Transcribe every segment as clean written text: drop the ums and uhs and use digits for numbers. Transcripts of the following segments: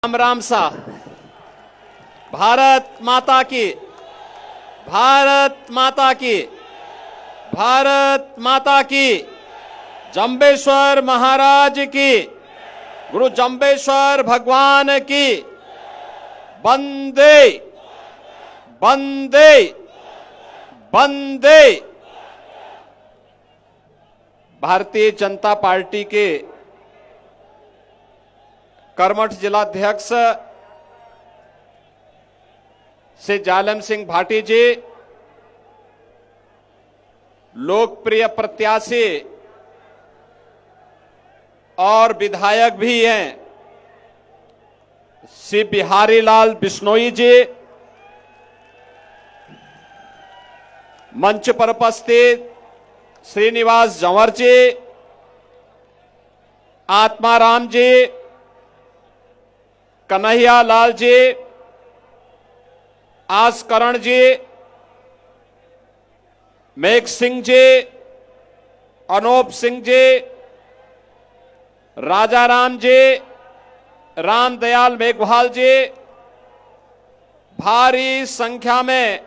राम राम सा। भारत माता की, भारत माता की, भारत माता की। जंबेश्वर महाराज की, गुरु जंबेश्वर भगवान की। वंदे वंदे वंदे। भारतीय जनता पार्टी के कर्मठ जिलाध्यक्ष श्री जालम सिंह भाटी जी, लोकप्रिय प्रत्याशी और विधायक भी हैं श्री बिहारी लाल बिश्नोई जी, मंच पर उपस्थित श्रीनिवास जंवर जी, आत्माराम जी, कन्हैया लाल जी, आसकरण जी, मेघ सिंह जी, अनूप सिंह जी, राजाराम जी, रामदयाल मेघवाल जी, भारी संख्या में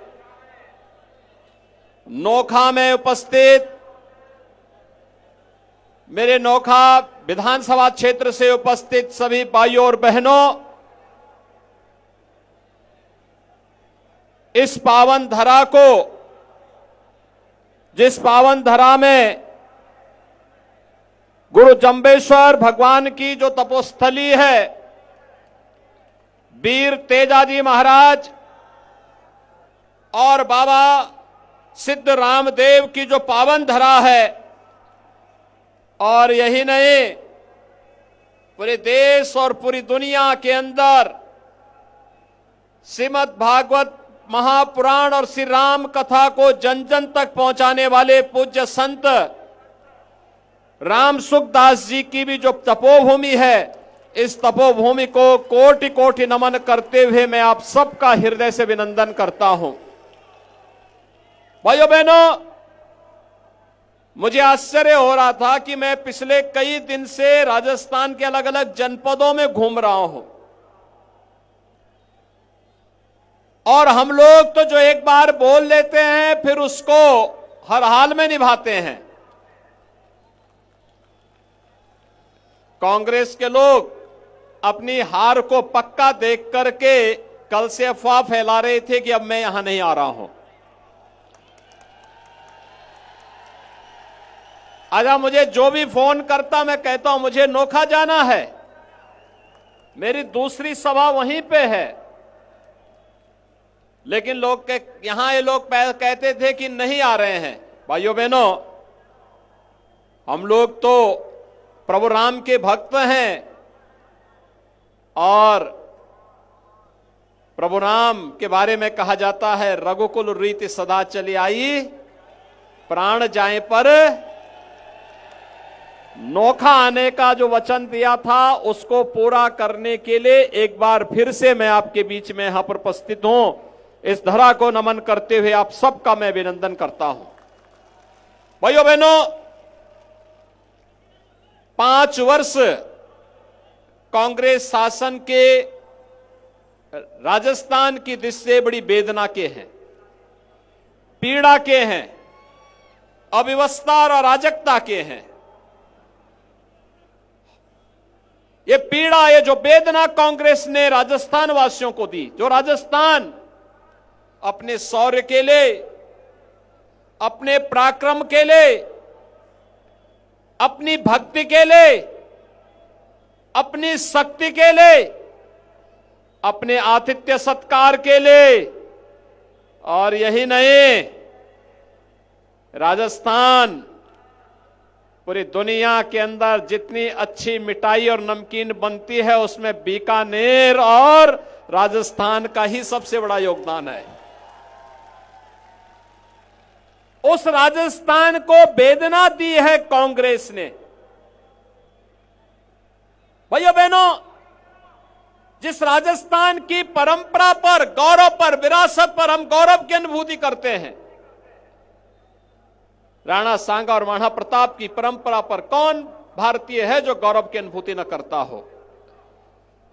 नोखा में उपस्थित मेरे नोखा विधानसभा क्षेत्र से उपस्थित सभी भाइयों और बहनों, इस पावन धरा को, जिस पावन धरा में गुरु जंबेश्वर भगवान की जो तपोस्थली है, वीर तेजाजी महाराज और बाबा सिद्ध रामदेव की जो पावन धरा है, और यही नहीं पूरे देश और पूरी दुनिया के अंदर श्रीमद् भागवत महापुराण और श्री राम कथा को जन जन तक पहुंचाने वाले पूज्य संत राम सुखदास जी की भी जो तपोभूमि है, इस तपोभूमि को कोटि कोटि नमन करते हुए मैं आप सबका हृदय से अभिनंदन करता हूं। भाइयों बहनों, मुझे आश्चर्य हो रहा था कि मैं पिछले कई दिन से राजस्थान के अलग अलग जनपदों में घूम रहा हूं, और हम लोग तो जो एक बार बोल लेते हैं फिर उसको हर हाल में निभाते हैं। कांग्रेस के लोग अपनी हार को पक्का देख करके कल से अफवाह फैला रहे थे कि अब मैं यहां नहीं आ रहा हूं। आजा मुझे जो भी फोन करता मैं कहता हूं मुझे नोखा जाना है, मेरी दूसरी सभा वहीं पे है, लेकिन लोग यहां ये लोग कहते थे कि नहीं आ रहे हैं। भाइयों बहनों, हम लोग तो प्रभु राम के भक्त हैं, और प्रभु राम के बारे में कहा जाता है, रघुकुल रीति सदा चली आई, प्राण जाए पर नोखा आने का जो वचन दिया था उसको पूरा करने के लिए एक बार फिर से मैं आपके बीच में यहां पर उपस्थित हूं। इस धरा को नमन करते हुए आप सबका मैं अभिनंदन करता हूं। भाइयों बहनों, 5 वर्ष कांग्रेस शासन के राजस्थान की दृष्टि बड़ी वेदना के हैं, पीड़ा के हैं, अव्यवस्था और अराजकता के हैं। ये पीड़ा, ये जो वेदना कांग्रेस ने राजस्थान वासियों को दी, जो राजस्थान अपने शौर्य के लिए, अपने पराक्रम के लिए, अपनी भक्ति के लिए, अपनी शक्ति के लिए, अपने आतिथ्य सत्कार के लिए, और यही नहीं, राजस्थान पूरी दुनिया के अंदर जितनी अच्छी मिठाई और नमकीन बनती है उसमें बीकानेर और राजस्थान का ही सबसे बड़ा योगदान है। उस राजस्थान को वेदना दी है कांग्रेस ने। भाइयों बहनों, जिस राजस्थान की परंपरा पर, गौरव पर, विरासत पर हम गौरव की अनुभूति करते हैं, राणा सांगा और महाराणा प्रताप की परंपरा पर कौन भारतीय है जो गौरव की अनुभूति न करता हो।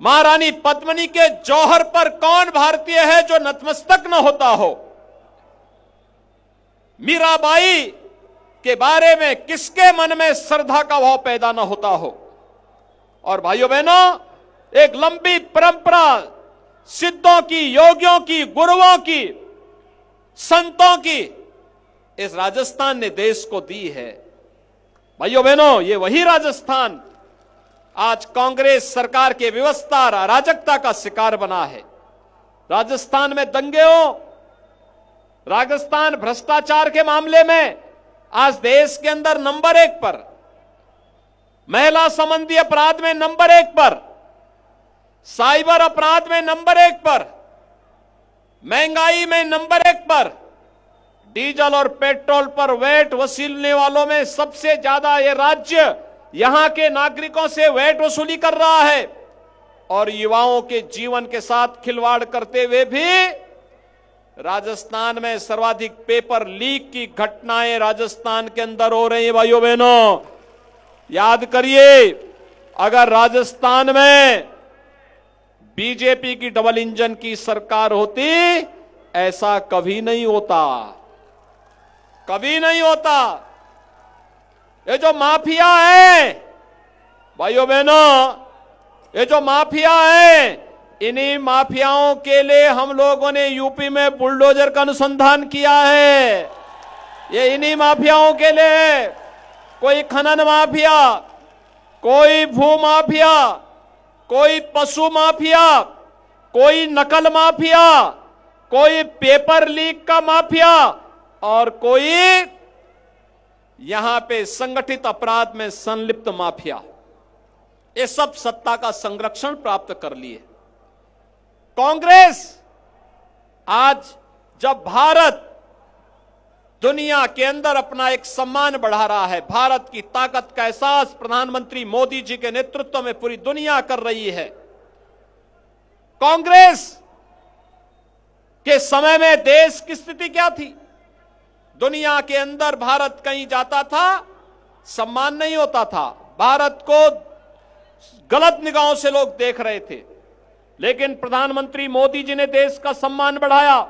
महारानी पद्मिनी के जौहर पर कौन भारतीय है जो नतमस्तक न होता हो? मीराबाई के बारे में किसके मन में श्रद्धा का भाव पैदा न होता हो? और भाइयों बहनों, एक लंबी परंपरा सिद्धों की, योगियों की, गुरुओं की, संतों की इस राजस्थान ने देश को दी है। भाइयों बहनों, ये वही राजस्थान आज कांग्रेस सरकार के व्यवस्था अराजकता का शिकार बना है। राजस्थान में दंगे हो, राजस्थान भ्रष्टाचार के मामले में आज देश के अंदर नंबर 1 पर, महिला संबंधी अपराध में नंबर 1 पर, साइबर अपराध में नंबर 1 पर, महंगाई में नंबर 1 पर, डीजल और पेट्रोल पर वैट वसूलने वालों में सबसे ज्यादा ये राज्य यहां के नागरिकों से वैट वसूली कर रहा है। और युवाओं के जीवन के साथ खिलवाड़ करते हुए भी राजस्थान में सर्वाधिक पेपर लीक की घटनाएं राजस्थान के अंदर हो रही है। भाइयों बहनों, याद करिए, अगर राजस्थान में बीजेपी की डबल इंजन की सरकार होती, ऐसा कभी नहीं होता, कभी नहीं होता। ये जो माफिया है, भाइयों बहनों, ये जो माफिया है, इन्हीं माफियाओं के लिए हम लोगों ने यूपी में बुलडोजर का अनुसंधान किया है। ये इन्हीं माफियाओं के लिए, कोई खनन माफिया, कोई भू माफिया, कोई पशु माफिया, कोई नकल माफिया, कोई पेपर लीक का माफिया और कोई यहां पे संगठित अपराध में संलिप्त माफिया, ये सब सत्ता का संरक्षण प्राप्त कर लिए। कांग्रेस आज जब भारत दुनिया के अंदर अपना एक सम्मान बढ़ा रहा है, भारत की ताकत का एहसास प्रधानमंत्री मोदी जी के नेतृत्व में पूरी दुनिया कर रही है। कांग्रेस के समय में देश की स्थिति क्या थी? दुनिया के अंदर भारत कहीं जाता था, सम्मान नहीं होता था, भारत को गलत निगाहों से लोग देख रहे थे। लेकिन प्रधानमंत्री मोदी जी ने देश का सम्मान बढ़ाया,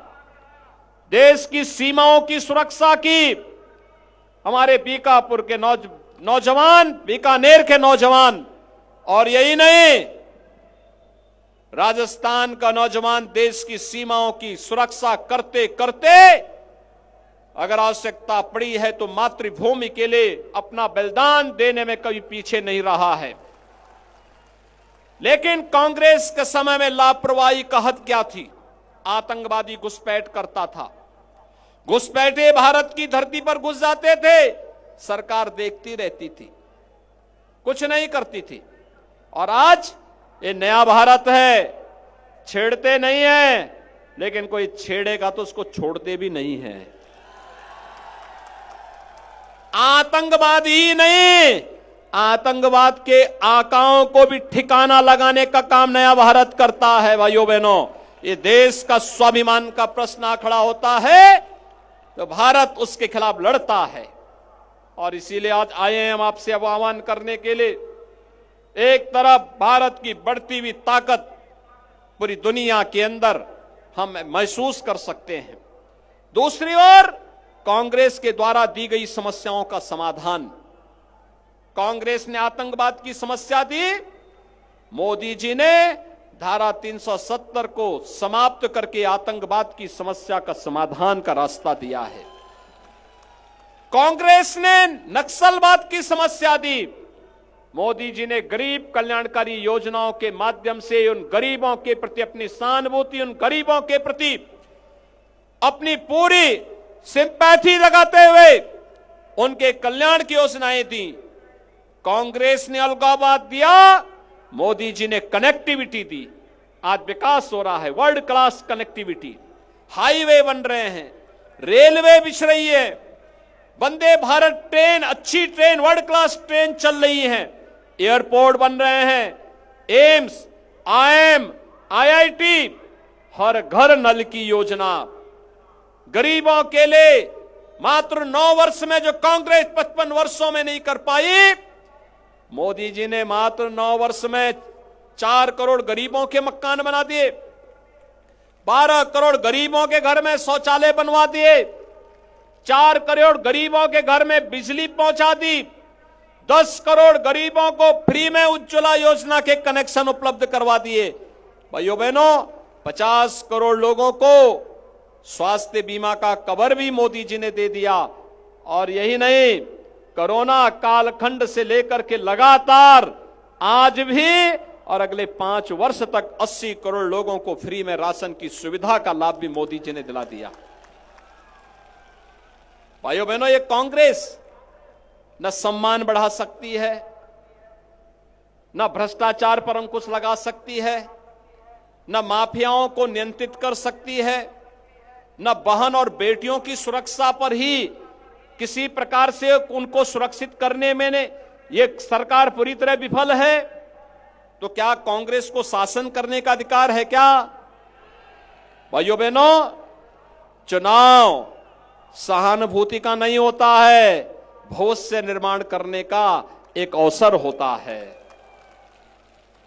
देश की सीमाओं की सुरक्षा की। हमारे बीकापुर के नौजवान, बीकानेर के नौजवान, और यही नहीं, राजस्थान का नौजवान देश की सीमाओं की सुरक्षा करते करते अगर आवश्यकता पड़ी है तो मातृभूमि के लिए अपना बलिदान देने में कभी पीछे नहीं रहा है। लेकिन कांग्रेस के समय में लापरवाही का हद क्या थी? आतंकवादी घुसपैठ करता था, घुसपैठे भारत की धरती पर घुस जाते थे, सरकार देखती रहती थी, कुछ नहीं करती थी। और आज ये नया भारत है, छेड़ते नहीं है, लेकिन कोई छेड़ेगा तो उसको छोड़ते भी नहीं है। आतंकवाद ही नहीं, आतंकवाद के आकाओं को भी ठिकाना लगाने का काम नया भारत करता है। भाइयों बहनों, ये देश का स्वाभिमान का प्रश्न खड़ा होता है तो भारत उसके खिलाफ लड़ता है। और इसीलिए आज आए हैं हम आपसे अब आह्वान करने के लिए। एक तरफ भारत की बढ़ती हुई ताकत पूरी दुनिया के अंदर हम महसूस कर सकते हैं, दूसरी ओर कांग्रेस के द्वारा दी गई समस्याओं का समाधान। कांग्रेस ने आतंकवाद की समस्या दी, मोदी जी ने धारा 370 को समाप्त करके आतंकवाद की समस्या का समाधान का रास्ता दिया है। कांग्रेस ने नक्सलवाद की समस्या दी, मोदी जी ने गरीब कल्याणकारी योजनाओं के माध्यम से उन गरीबों के प्रति अपनी सहानुभूति, उन गरीबों के प्रति अपनी पूरी सिंपैथी लगाते हुए उनके कल्याण की योजनाएं दी। कांग्रेस ने अलगाववाद दिया, मोदी जी ने कनेक्टिविटी दी। आज विकास हो रहा है, वर्ल्ड क्लास कनेक्टिविटी, हाईवे बन रहे हैं, रेलवे बिछ रही है, वंदे भारत ट्रेन, अच्छी ट्रेन, वर्ल्ड क्लास ट्रेन चल रही है, एयरपोर्ट बन रहे हैं, एम्स, आईएम, आईआईटी, हर घर नल की योजना। गरीबों के लिए मात्र 9 वर्ष में जो कांग्रेस 55 वर्षों में नहीं कर पाई, मोदी जी ने मात्र 9 वर्ष में 4 करोड़ गरीबों के मकान बना दिए, 12 करोड़ गरीबों के घर में शौचालय बनवा दिए, 4 करोड़ गरीबों के घर में बिजली पहुंचा दी, 10 करोड़ गरीबों को फ्री में उज्ज्वला योजना के कनेक्शन उपलब्ध करवा दिए। भाइयों बहनों, 50 करोड़ लोगों को स्वास्थ्य बीमा का कवर भी मोदी जी ने दे दिया। और यही नहीं, कोरोना कालखंड से लेकर के लगातार आज भी और अगले 5 वर्ष तक 80 करोड़ लोगों को फ्री में राशन की सुविधा का लाभ भी मोदी जी ने दिला दिया। भाइयों बहनों, ये कांग्रेस न सम्मान बढ़ा सकती है, न भ्रष्टाचार पर अंकुश लगा सकती है, न माफियाओं को नियंत्रित कर सकती है, न बहन और बेटियों की सुरक्षा पर ही किसी प्रकार से उनको सुरक्षित करने में ये सरकार पूरी तरह विफल है। तो क्या कांग्रेस को शासन करने का अधिकार है क्या? भाइयों बहनों, चुनाव सहानुभूति का नहीं होता है, भविष्य निर्माण करने का एक अवसर होता है।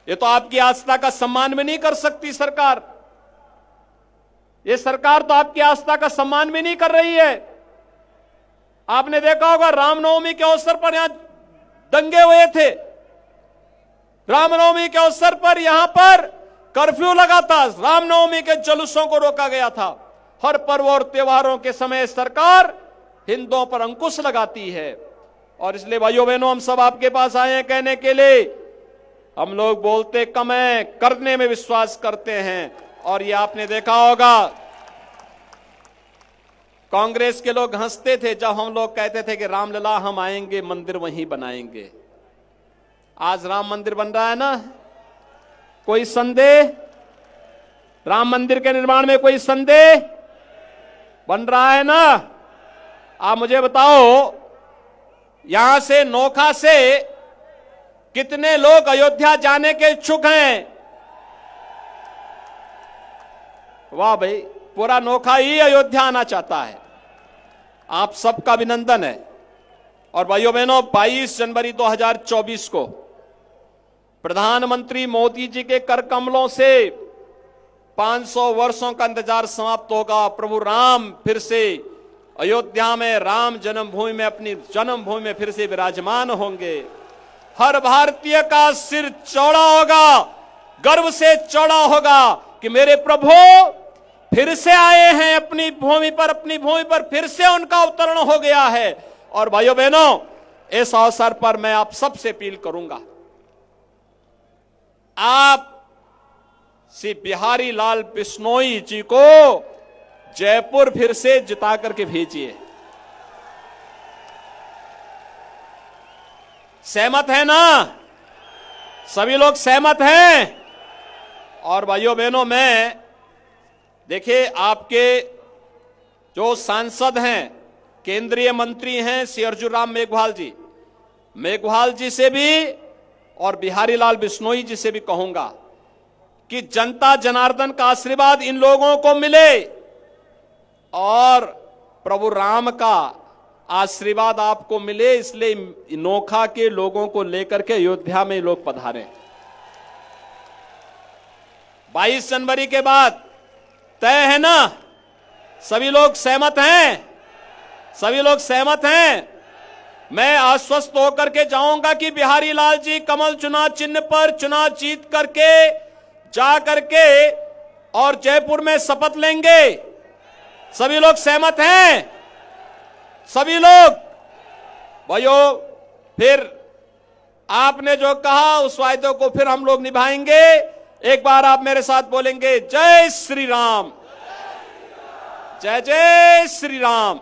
ये तो आपकी आस्था का सम्मान भी नहीं कर सकती सरकार। ये सरकार तो आपकी आस्था का सम्मान भी नहीं कर रही है। आपने देखा होगा, रामनवमी के अवसर पर यहां दंगे हुए थे, रामनवमी के अवसर पर यहां पर कर्फ्यू लगा था, रामनवमी के जुलूसों को रोका गया था। हर पर्व और त्योहारों के समय सरकार हिंदुओं पर अंकुश लगाती है। और इसलिए भाइयों बहनों, हम सब आपके पास आए हैं कहने के लिए, हम लोग बोलते कम है, करने में विश्वास करते हैं। और ये आपने देखा होगा, कांग्रेस के लोग हंसते थे जब हम लोग कहते थे कि रामलला हम आएंगे, मंदिर वहीं बनाएंगे। आज राम मंदिर बन रहा है ना, कोई संदेह? राम मंदिर के निर्माण में कोई संदेह? बन रहा है ना। आप मुझे बताओ, यहां से नोखा से कितने लोग अयोध्या जाने के इच्छुक हैं? वाह भाई, पूरा नोखा ही अयोध्या आना चाहता है। आप सबका अभिनंदन है। और भाइयों बहनों, 22 जनवरी 2024 को प्रधानमंत्री मोदी जी के कर कमलों से 500 वर्षों का इंतजार समाप्त होगा। प्रभु राम फिर से अयोध्या में राम जन्मभूमि में, अपनी जन्मभूमि में फिर से विराजमान होंगे। हर भारतीय का सिर चौड़ा होगा, गर्व से चौड़ा होगा कि मेरे प्रभु फिर से आए हैं अपनी भूमि पर फिर से उनका अवतरण हो गया है। और भाइयों बहनों, इस अवसर पर मैं आप सबसे अपील करूंगा, आप श्री बिहारी लाल बिश्नोई जी को जयपुर फिर से जिता करके भेजिए। सहमत है ना? सभी लोग सहमत हैं? और भाइयों बहनों, मैं देखिए, आपके जो सांसद हैं, केंद्रीय मंत्री हैं श्री अर्जुन राम मेघवाल जी से भी और बिहारी लाल बिश्नोई जी से भी कहूंगा कि जनता जनार्दन का आशीर्वाद इन लोगों को मिले और प्रभु राम का आशीर्वाद आपको मिले। इसलिए नोखा के लोगों को लेकर के अयोध्या में लोग पधारे। 22 जनवरी के बाद तय है ना? सभी लोग सहमत हैं? सभी लोग सहमत हैं? मैं आश्वस्त होकर के जाऊंगा कि बिहारी लाल जी कमल चुनाव चिन्ह पर चुनाव जीत करके जा करके और जयपुर में शपथ लेंगे। सभी लोग सहमत हैं? सभी लोग? भाइयों, फिर आपने जो कहा उस वायदे को फिर हम लोग निभाएंगे। एक बार आप मेरे साथ बोलेंगे, जय श्री राम, जय जय श्री राम।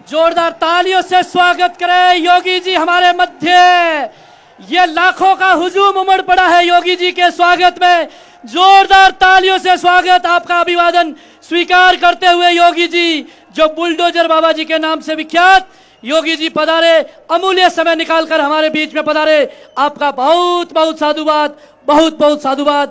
जोरदार तालियों से स्वागत करें योगी जी हमारे मध्य। ये लाखों का हुजूम उमड़ पड़ा है योगी जी के स्वागत में। जोरदार तालियों से स्वागत, आपका अभिवादन स्वीकार करते हुए योगी जी, जो बुलडोजर बाबा जी के नाम से विख्यात योगी जी पधारे, अमूल्य समय निकालकर हमारे बीच में पधारे। आपका बहुत बहुत साधुवाद, बहुत बहुत साधुवाद।